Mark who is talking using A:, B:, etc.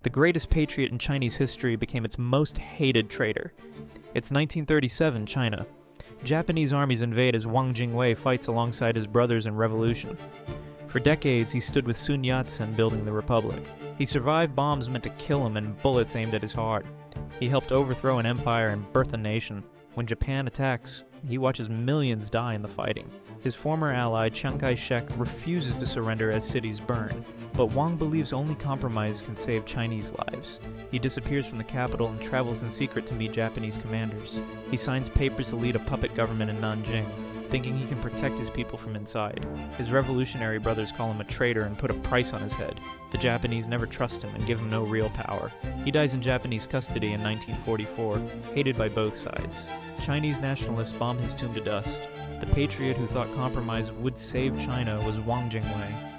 A: The greatest patriot in Chinese history became its most hated traitor. It's 1937 China. Japanese armies invade as Wang Jingwei fights alongside his brothers in revolution. For decades, he stood with Sun Yat-sen building the republic. He survived bombs meant to kill him and bullets aimed at his heart. He helped overthrow an empire and birth a nation. When Japan attacks, he watches millions die in the fighting. His former ally, Chiang Kai-shek, refuses to surrender as cities burn. But Wang believes only compromise can save Chinese lives. He disappears from the capital and travels in secret to meet Japanese commanders. He signs papers to lead a puppet government in Nanjing, thinking he can protect his people from inside. His revolutionary brothers call him a traitor and put a price on his head. The Japanese never trust him and give him no real power. He dies in Japanese custody in 1944, hated by both sides. Chinese nationalists bomb his tomb to dust. The patriot who thought compromise would save China was Wang Jingwei.